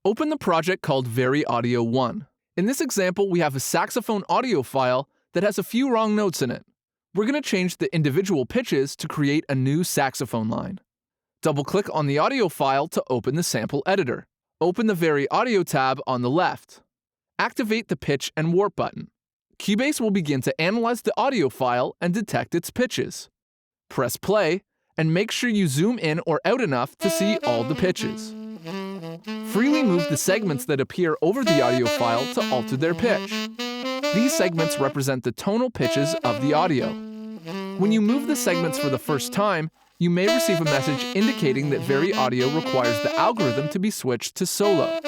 Open the project called VariAudio 1. In this example, we have a saxophone audio file that has a few wrong notes in it. We're going to change the individual pitches to create a new saxophone line. Double-click on the audio file to open the sample editor. Open the VariAudio tab on the left. Activate the Pitch and Warp button. Cubase will begin to analyze the audio file and detect its pitches. Press play, and make sure you zoom in or out enough to see all the pitches. Freely move the segments that appear over the audio file to alter their pitch. These segments represent the tonal pitches of the audio. When you move the segments for the first time, you may receive a message indicating that VariAudio requires the algorithm to be switched to solo.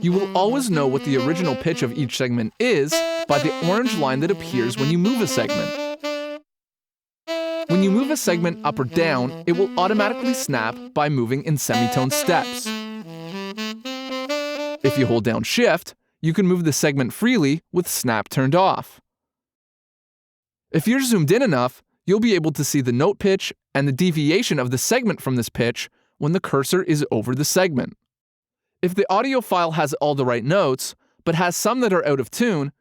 You will always know what the original pitch of each segment is by the orange line that appears when you move a segment. When you move a segment up or down, it will automatically snap by moving in semitone steps. If you hold down Shift, you can move the segment freely with snap turned off. If you're zoomed in enough, you'll be able to see the note pitch and the deviation of the segment from this pitch when the cursor is over the segment. If the audio file has all the right notes, but has some that are out of tune,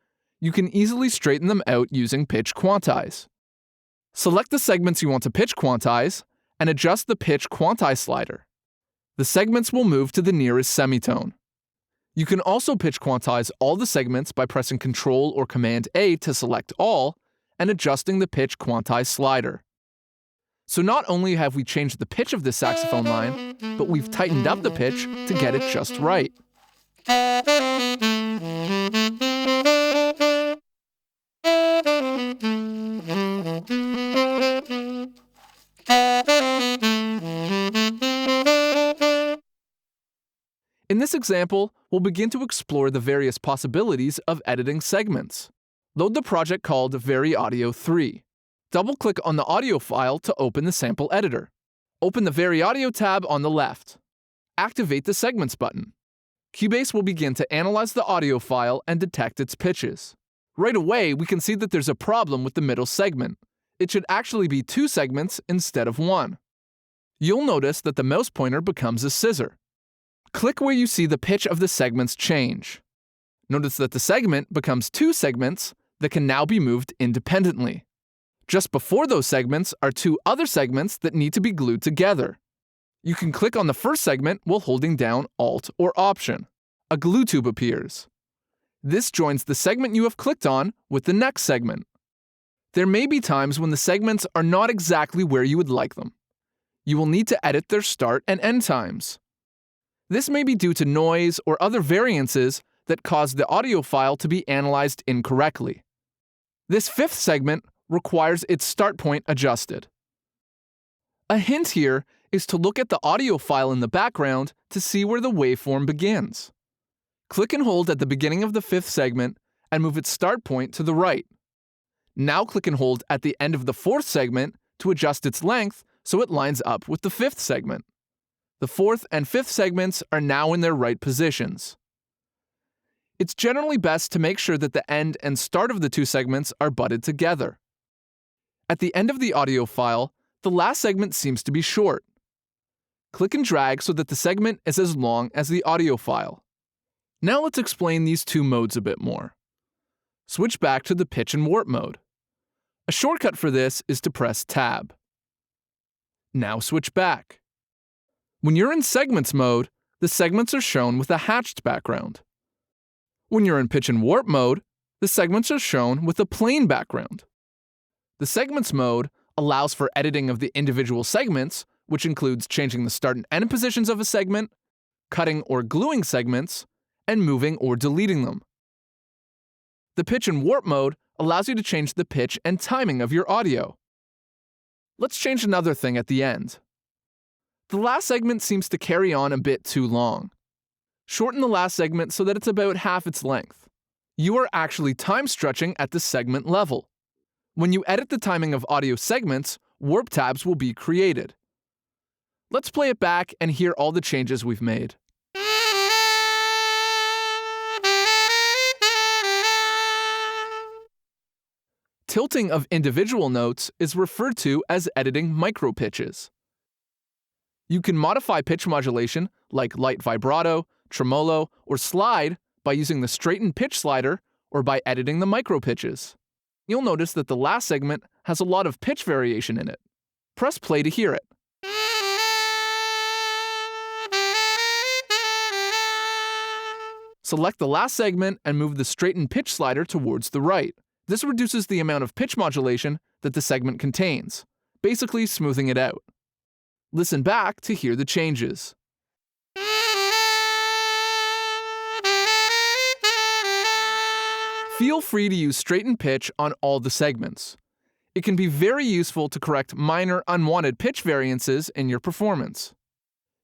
you can easily straighten them out using Pitch Quantize. Select the segments you want to pitch quantize, and adjust the Pitch Quantize slider. The segments will move to the nearest semitone. You can also pitch quantize all the segments by pressing Ctrl or Command A to select all, and adjusting the Pitch Quantize slider. So not only have we changed the pitch of this saxophone line, but we've tightened up the pitch to get it just right. In this example, we'll begin to explore the various possibilities of editing segments. Load the project called VariAudio 3. Double-click on the audio file to open the sample editor. Open the VariAudio tab on the left. Activate the Segments button. Cubase will begin to analyze the audio file and detect its pitches. Right away, we can see that there's a problem with the middle segment. It should actually be 2 segments instead of 1. You'll notice that the mouse pointer becomes a scissor. Click where you see the pitch of the segments change. Notice that the segment becomes 2 segments that can now be moved independently. Just before those segments are 2 other segments that need to be glued together. You can click on the first segment while holding down Alt or Option. A glue tube appears. This joins the segment you have clicked on with the next segment. There may be times when the segments are not exactly where you would like them. You will need to edit their start and end times. This may be due to noise or other variances that cause the audio file to be analyzed incorrectly. This 5th segment requires its start point adjusted. A hint here is to look at the audio file in the background to see where the waveform begins. Click and hold at the beginning of the 5th segment and move its start point to the right. Now click and hold at the end of the 4th segment to adjust its length so it lines up with the 5th segment. The 4th and 5th segments are now in their right positions. It's generally best to make sure that the end and start of the 2 segments are butted together. At the end of the audio file, the last segment seems to be short. Click and drag so that the segment is as long as the audio file. Now let's explain these 2 modes a bit more. Switch back to the Pitch and Warp mode. A shortcut for this is to press Tab. Now switch back. When you're in Segments mode, the segments are shown with a hatched background. When you're in Pitch and Warp mode, the segments are shown with a plain background. The Segments mode allows for editing of the individual segments, which includes changing the start and end positions of a segment, cutting or gluing segments, and moving or deleting them. The Pitch and Warp mode allows you to change the pitch and timing of your audio. Let's change another thing at the end. The last segment seems to carry on a bit too long. Shorten the last segment so that it's about half its length. You are actually time stretching at the segment level. When you edit the timing of audio segments, warp tabs will be created. Let's play it back and hear all the changes we've made. Tilting of individual notes is referred to as editing micropitches. You can modify pitch modulation, like light vibrato, tremolo, or slide by using the straighten pitch slider or by editing the micro pitches. You'll notice that the last segment has a lot of pitch variation in it. Press play to hear it. Select the last segment and move the straighten pitch slider towards the right. This reduces the amount of pitch modulation that the segment contains, basically smoothing it out. Listen back to hear the changes. Feel free to use straighten pitch on all the segments. It can be very useful to correct minor unwanted pitch variances in your performance.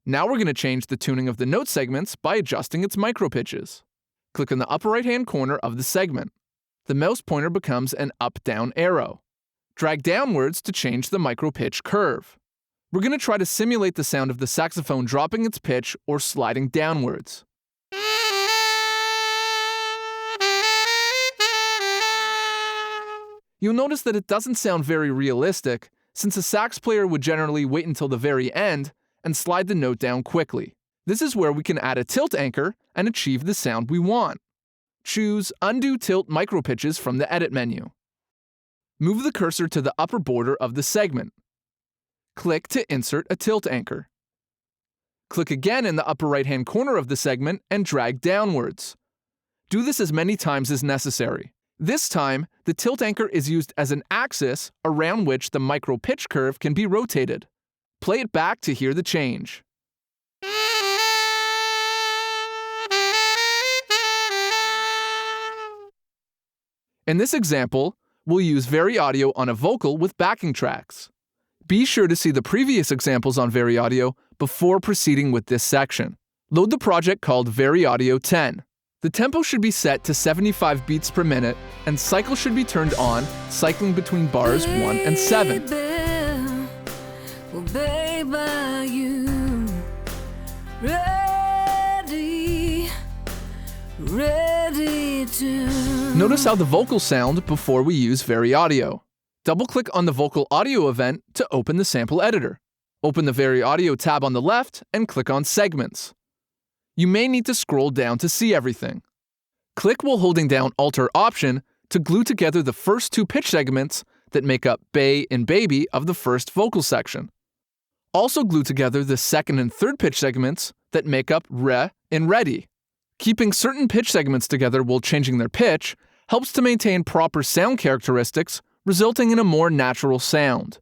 Now we're going to change the tuning of the note segments by adjusting its micro pitches. Click on the upper right-hand corner of the segment. The mouse pointer becomes an up-down arrow. Drag downwards to change the micro pitch curve. We're going to try to simulate the sound of the saxophone dropping its pitch or sliding downwards. You'll notice that it doesn't sound very realistic, since a sax player would generally wait until the very end and slide the note down quickly. This is where we can add a tilt anchor and achieve the sound we want. Choose Undo Tilt Micro Pitches from the Edit menu. Move the cursor to the upper border of the segment. Click to insert a tilt anchor. Click again in the upper right-hand corner of the segment and drag downwards. Do this as many times as necessary. This time, the tilt anchor is used as an axis around which the micro pitch curve can be rotated. Play it back to hear the change. In this example, we'll use VariAudio on a vocal with backing tracks. Be sure to see the previous examples on VariAudio before proceeding with this section. Load the project called VariAudio 10. The tempo should be set to 75 beats per minute, and cycle should be turned on, cycling between bars 1 and 7. Notice how the vocals sound before we use VariAudio. Double-click on the vocal audio event to open the sample editor. Open the VariAudio tab on the left and click on Segments. You may need to scroll down to see everything. Click while holding down Alt or Option to glue together the first two pitch segments that make up bay and baby of the first vocal section. Also glue together the second and third pitch segments that make up re and ready. Keeping certain pitch segments together while changing their pitch helps to maintain proper sound characteristics, resulting in a more natural sound.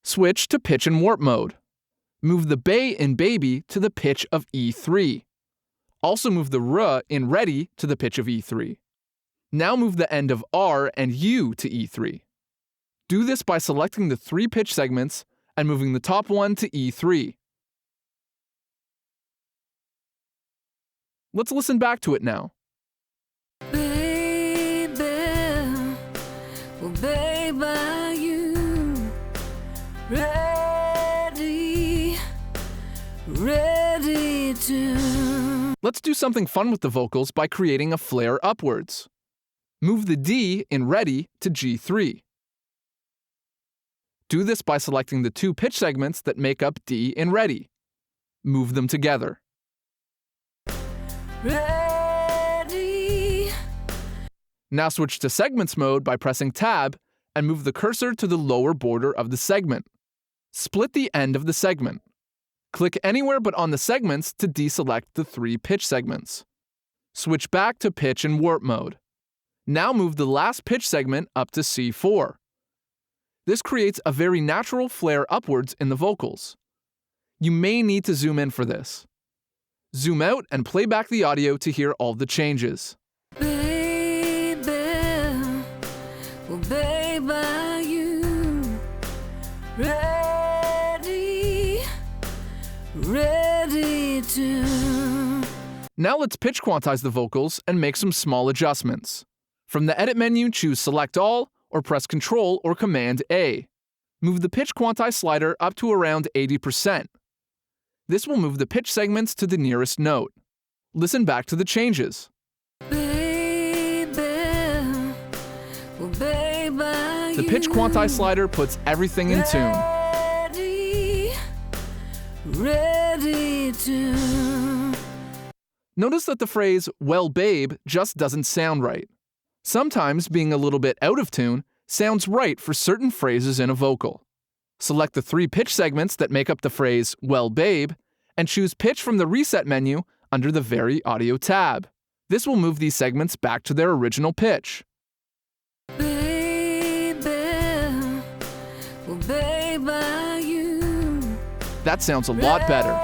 Switch to pitch and warp mode. Move the bay in baby to the pitch of E3. Also move the r in ready to the pitch of E3. Now move the end of R and U to E3. Do this by selecting the three pitch segments and moving the top one to E3. Let's listen back to it now. Baby, will baby you ready to. Let's do something fun with the vocals by creating a flare upwards. Move the D in ready to G3. Do this by selecting the two pitch segments that make up D in ready. Move them together. Ready. Now switch to segments mode by pressing Tab and move the cursor to the lower border of the segment. Split the end of the segment. Click anywhere but on the segments to deselect the three pitch segments. Switch back to pitch and warp mode. Now move the last pitch segment up to C4. This creates a very natural flare upwards in the vocals. You may need to zoom in for this. Zoom out and play back the audio to hear all the changes. Baby, will baby you ready to. Now let's pitch quantize the vocals and make some small adjustments. From the Edit menu, choose Select All or press Ctrl or Command A. Move the pitch quantize slider up to around 80%. This will move the pitch segments to the nearest note. Listen back to the changes. Baby, will baby The pitch quantize slider puts everything in tune. ready to. Notice that the phrase, "well babe," just doesn't sound right. Sometimes being a little bit out of tune sounds right for certain phrases in a vocal. Select the 3 pitch segments that make up the phrase, "well babe," and choose Pitch from the Reset menu under the VariAudio tab. This will move these segments back to their original pitch. Baby, well, babe, are you That sounds a lot better.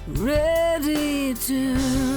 ready to